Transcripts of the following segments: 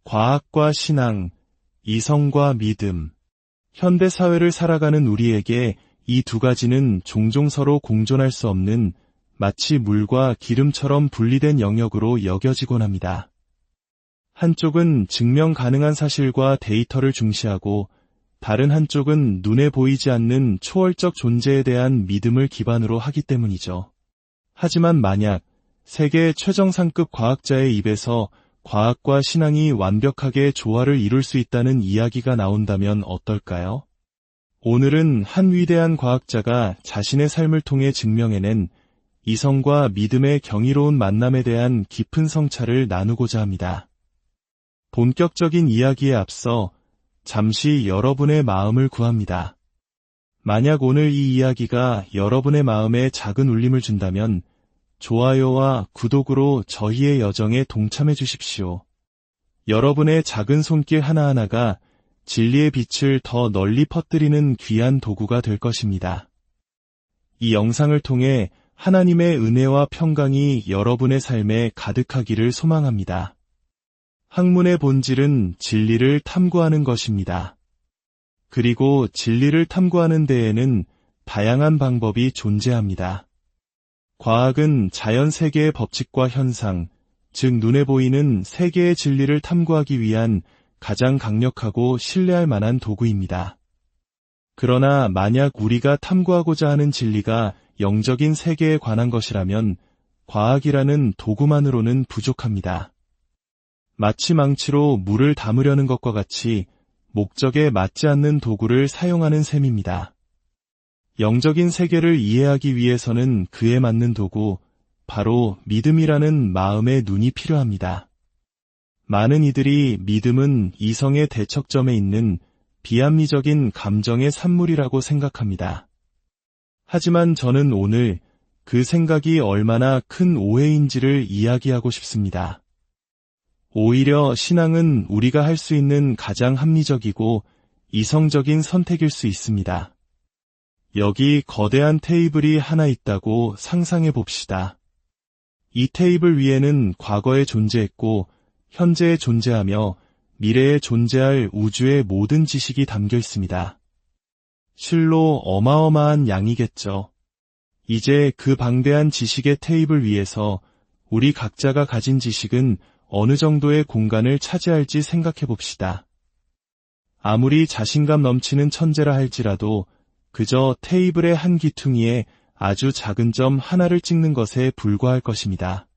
과학과 신앙, 이성과 믿음. 현대 사회를 살아가는 우리에게 이 두 가지는 종종 서로 공존할 수 없는 마치 물과 기름처럼 분리된 영역으로 여겨지곤 합니다. 한쪽은 증명 가능한 사실과 데이터를 중시하고 다른 한쪽은 눈에 보이지 않는 초월적 존재에 대한 믿음을 기반으로 하기 때문이죠. 하지만 만약 세계 최정상급 과학자의 입에서 과학과 신앙이 완벽하게 조화를 이룰 수 있다는 이야기가 나온다면 어떨까요? 오늘은 한 위대한 과학자가 자신의 삶을 통해 증명해낸 이성과 믿음의 경이로운 만남에 대한 깊은 성찰을 나누고자 합니다. 본격적인 이야기에 앞서 잠시 여러분의 마음을 구합니다. 만약 오늘 이 이야기가 여러분의 마음에 작은 울림을 준다면 좋아요와 구독으로 저희의 여정에 동참해 주십시오. 여러분의 작은 손길 하나하나가 진리의 빛을 더 널리 퍼뜨리는 귀한 도구가 될 것입니다. 이 영상을 통해 하나님의 은혜와 평강이 여러분의 삶에 가득하기를 소망합니다. 학문의 본질은 진리를 탐구하는 것입니다. 그리고 진리를 탐구하는 데에는 다양한 방법이 존재합니다. 과학은 자연 세계의 법칙과 현상, 즉 눈에 보이는 세계의 진리를 탐구하기 위한 가장 강력하고 신뢰할 만한 도구입니다. 그러나 만약 우리가 탐구하고자 하는 진리가 영적인 세계에 관한 것이라면 과학이라는 도구만으로는 부족합니다. 마치 망치로 물을 담으려는 것과 같이 목적에 맞지 않는 도구를 사용하는 셈입니다. 영적인 세계를 이해하기 위해서는 그에 맞는 도구, 바로 믿음이라는 마음의 눈이 필요합니다. 많은 이들이 믿음은 이성의 대척점에 있는 비합리적인 감정의 산물이라고 생각합니다. 하지만 저는 오늘 그 생각이 얼마나 큰 오해인지를 이야기하고 싶습니다. 오히려 신앙은 우리가 할 수 있는 가장 합리적이고 이성적인 선택일 수 있습니다. 여기 거대한 테이블이 하나 있다고 상상해 봅시다. 이 테이블 위에는 과거에 존재했고 현재에 존재하며 미래에 존재할 우주의 모든 지식이 담겨 있습니다. 실로 어마어마한 양이겠죠. 이제 그 방대한 지식의 테이블 위에서 우리 각자가 가진 지식은 어느 정도의 공간을 차지할지 생각해 봅시다. 아무리 자신감 넘치는 천재라 할지라도 그저 테이블의 한 귀퉁이에 아주 작은 점 하나를 찍는 것에 불과할 것입니다.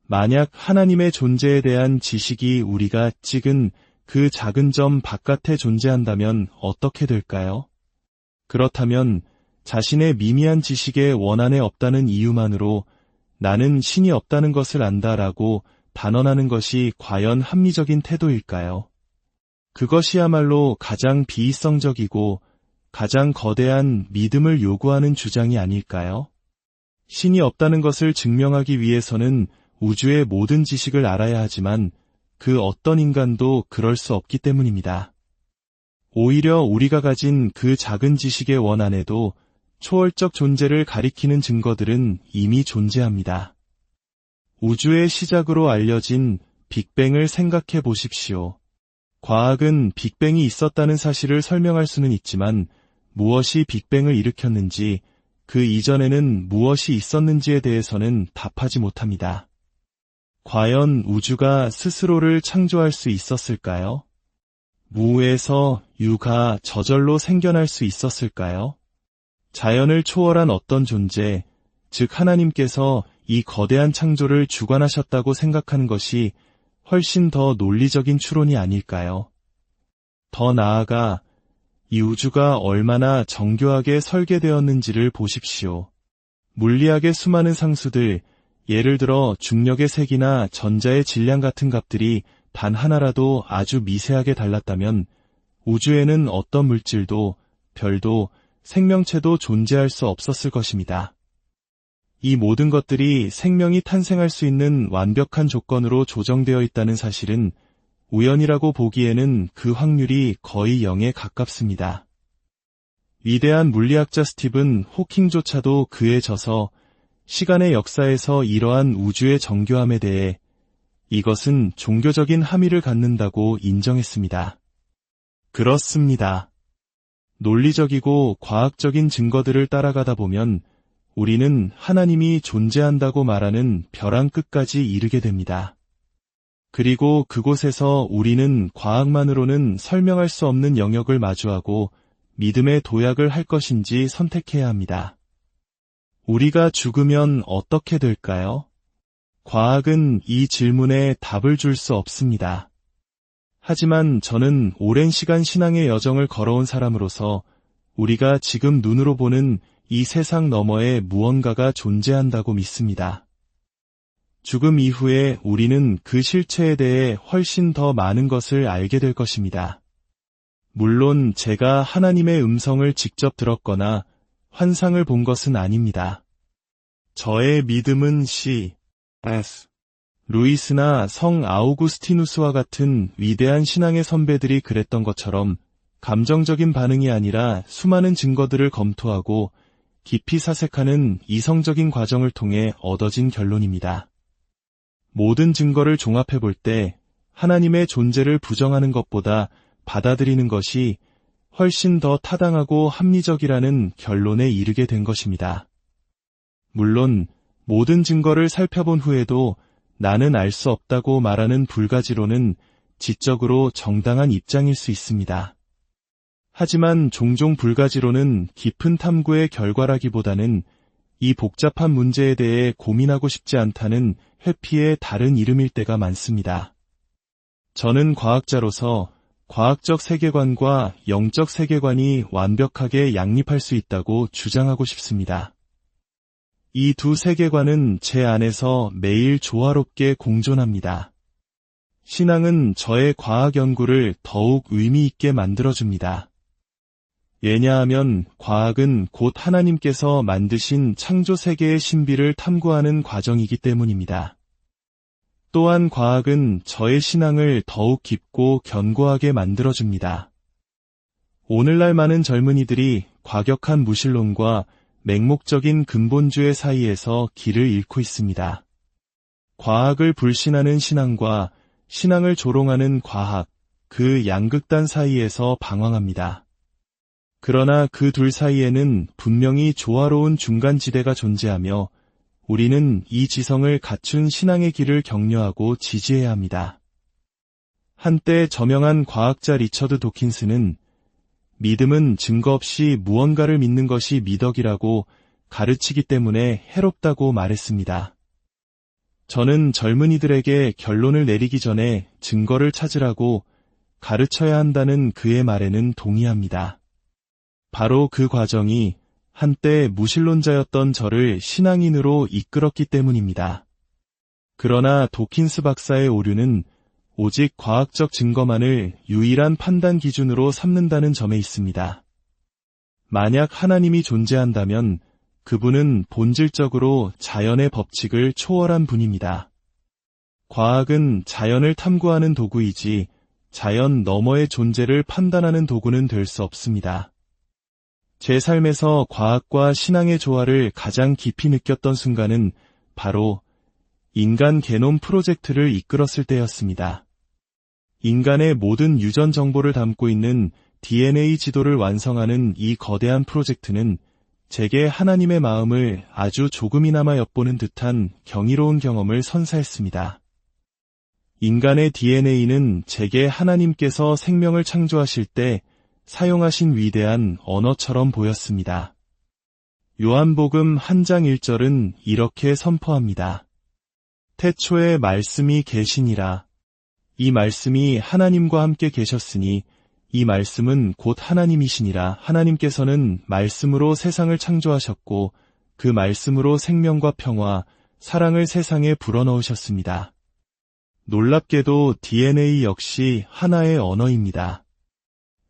만약 하나님의 존재에 대한 지식이 우리가 찍은 그 작은 점 바깥에 존재한다면 어떻게 될까요? 그렇다면 자신의 미미한 지식의 원한에 없다는 이유만으로 나는 신이 없다는 것을 안다라고 단언하는 것이 과연 합리적인 태도일까요? 그것이야말로 가장 비이성적이고 가장 거대한 믿음을 요구하는 주장이 아닐까요? 신이 없다는 것을 증명하기 위해서는 우주의 모든 지식을 알아야 하지만 그 어떤 인간도 그럴 수 없기 때문입니다. 오히려 우리가 가진 그 작은 지식의 원안에도 초월적 존재를 가리키는 증거들은 이미 존재합니다. 우주의 시작으로 알려진 빅뱅을 생각해 보십시오. 과학은 빅뱅이 있었다는 사실을 설명할 수는 있지만 무엇이 빅뱅을 일으켰는지, 그 이전에는 무엇이 있었는지에 대해서는 답하지 못합니다. 과연 우주가 스스로를 창조할 수 있었을까요? 무에서 유가 저절로 생겨날 수 있었을까요? 자연을 초월한 어떤 존재, 즉 하나님께서 이 거대한 창조를 주관하셨다고 생각하는 것이 훨씬 더 논리적인 추론이 아닐까요? 더 나아가 이 우주가 얼마나 정교하게 설계되었는지를 보십시오. 물리학의 수많은 상수들, 예를 들어 중력의 색이나 전자의 질량 같은 값들이 단 하나라도 아주 미세하게 달랐다면 우주에는 어떤 물질도, 별도, 생명체도 존재할 수 없었을 것입니다. 이 모든 것들이 생명이 탄생할 수 있는 완벽한 조건으로 조정되어 있다는 사실은 우연이라고 보기에는 그 확률이 거의 0에 가깝습니다. 위대한 물리학자 스티븐 호킹조차도 그에 져서 시간의 역사에서 이러한 우주의 정교함에 대해 이것은 종교적인 함의를 갖는다고 인정했습니다. 그렇습니다. 논리적이고 과학적인 증거들을 따라가다 보면 우리는 하나님이 존재한다고 말하는 벼랑 끝까지 이르게 됩니다. 그리고 그곳에서 우리는 과학만으로는 설명할 수 없는 영역을 마주하고 믿음의 도약을 할 것인지 선택해야 합니다. 우리가 죽으면 어떻게 될까요? 과학은 이 질문에 답을 줄 수 없습니다. 하지만 저는 오랜 시간 신앙의 여정을 걸어온 사람으로서 우리가 지금 눈으로 보는 이 세상 너머에 무언가가 존재한다고 믿습니다. 죽음 이후에 우리는 그 실체에 대해 훨씬 더 많은 것을 알게 될 것입니다. 물론 제가 하나님의 음성을 직접 들었거나 환상을 본 것은 아닙니다. 저의 믿음은 C.S. 루이스나 성 아우구스티누스와 같은 위대한 신앙의 선배들이 그랬던 것처럼 감정적인 반응이 아니라 수많은 증거들을 검토하고 깊이 사색하는 이성적인 과정을 통해 얻어진 결론입니다. 모든 증거를 종합해 볼 때 하나님의 존재를 부정하는 것보다 받아들이는 것이 훨씬 더 타당하고 합리적이라는 결론에 이르게 된 것입니다. 물론 모든 증거를 살펴본 후에도 나는 알 수 없다고 말하는 불가지론은 지적으로 정당한 입장일 수 있습니다. 하지만 종종 불가지론은 깊은 탐구의 결과라기보다는 이 복잡한 문제에 대해 고민하고 싶지 않다는 회피의 다른 이름일 때가 많습니다. 저는 과학자로서 과학적 세계관과 영적 세계관이 완벽하게 양립할 수 있다고 주장하고 싶습니다. 이 두 세계관은 제 안에서 매일 조화롭게 공존합니다. 신앙은 저의 과학 연구를 더욱 의미 있게 만들어줍니다. 왜냐하면 과학은 곧 하나님께서 만드신 창조 세계의 신비를 탐구하는 과정이기 때문입니다. 또한 과학은 저의 신앙을 더욱 깊고 견고하게 만들어줍니다. 오늘날 많은 젊은이들이 과격한 무신론과 맹목적인 근본주의 사이에서 길을 잃고 있습니다. 과학을 불신하는 신앙과 신앙을 조롱하는 과학, 그 양극단 사이에서 방황합니다. 그러나 그 둘 사이에는 분명히 조화로운 중간지대가 존재하며 우리는 이 지성을 갖춘 신앙의 길을 격려하고 지지해야 합니다. 한때 저명한 과학자 리처드 도킨스는 믿음은 증거 없이 무언가를 믿는 것이 미덕이라고 가르치기 때문에 해롭다고 말했습니다. 저는 젊은이들에게 결론을 내리기 전에 증거를 찾으라고 가르쳐야 한다는 그의 말에는 동의합니다. 바로 그 과정이 한때 무신론자였던 저를 신앙인으로 이끌었기 때문입니다. 그러나 도킨스 박사의 오류는 오직 과학적 증거만을 유일한 판단 기준으로 삼는다는 점에 있습니다. 만약 하나님이 존재한다면 그분은 본질적으로 자연의 법칙을 초월한 분입니다. 과학은 자연을 탐구하는 도구이지 자연 너머의 존재를 판단하는 도구는 될 수 없습니다. 제 삶에서 과학과 신앙의 조화를 가장 깊이 느꼈던 순간은 바로 인간 게놈 프로젝트를 이끌었을 때였습니다. 인간의 모든 유전 정보를 담고 있는 DNA 지도를 완성하는 이 거대한 프로젝트는 제게 하나님의 마음을 아주 조금이나마 엿보는 듯한 경이로운 경험을 선사했습니다. 인간의 DNA는 제게 하나님께서 생명을 창조하실 때 사용하신 위대한 언어처럼 보였습니다. 요한복음 1장 1절은 이렇게 선포합니다. 태초에 말씀이 계시니라. 이 말씀이 하나님과 함께 계셨으니 이 말씀은 곧 하나님이시니라. 하나님께서는 말씀으로 세상을 창조하셨고 그 말씀으로 생명과 평화, 사랑을 세상에 불어넣으셨습니다. 놀랍게도 DNA 역시 하나의 언어입니다.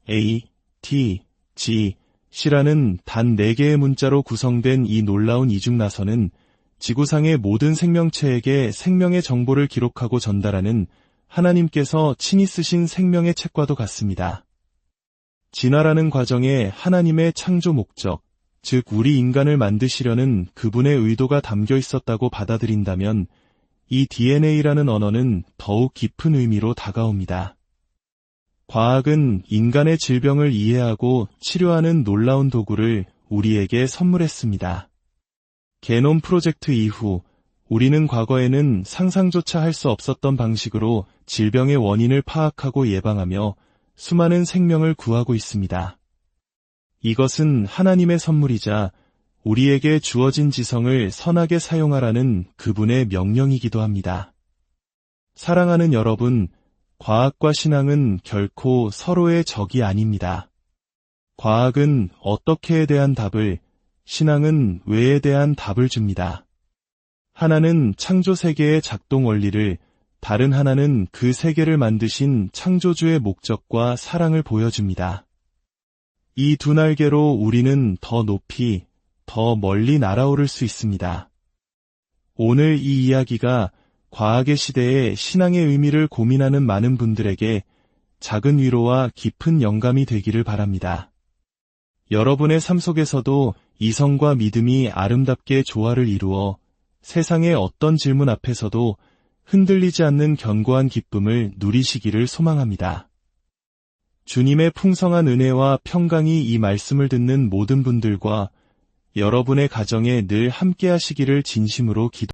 A, T, G, C라는 단 4개의 문자로 구성된 이 놀라운 이중나선은 지구상의 모든 생명체에게 생명의 정보를 기록하고 전달하는 하나님께서 친히 쓰신 생명의 책과도 같습니다. 진화라는 과정에 하나님의 창조 목적, 즉 우리 인간을 만드시려는 그분의 의도가 담겨 있었다고 받아들인다면 이 DNA라는 언어는 더욱 깊은 의미로 다가옵니다. 과학은 인간의 질병을 이해하고 치료하는 놀라운 도구를 우리에게 선물했습니다. 게놈 프로젝트 이후 우리는 과거에는 상상조차 할 수 없었던 방식으로 질병의 원인을 파악하고 예방하며 수많은 생명을 구하고 있습니다. 이것은 하나님의 선물이자 우리에게 주어진 지성을 선하게 사용하라는 그분의 명령이기도 합니다. 사랑하는 여러분, 과학과 신앙은 결코 서로의 적이 아닙니다. 과학은 어떻게에 대한 답을, 신앙은 왜에 대한 답을 줍니다. 하나는 창조 세계의 작동 원리를, 다른 하나는 그 세계를 만드신 창조주의 목적과 사랑을 보여줍니다. 이 두 날개로 우리는 더 높이, 더 멀리 날아오를 수 있습니다. 오늘 이 이야기가 과학의 시대에 신앙의 의미를 고민하는 많은 분들에게 작은 위로와 깊은 영감이 되기를 바랍니다. 여러분의 삶 속에서도 이성과 믿음이 아름답게 조화를 이루어 세상의 어떤 질문 앞에서도 흔들리지 않는 견고한 기쁨을 누리시기를 소망합니다. 주님의 풍성한 은혜와 평강이 이 말씀을 듣는 모든 분들과 여러분의 가정에 늘 함께 하시기를 진심으로 기도합니다.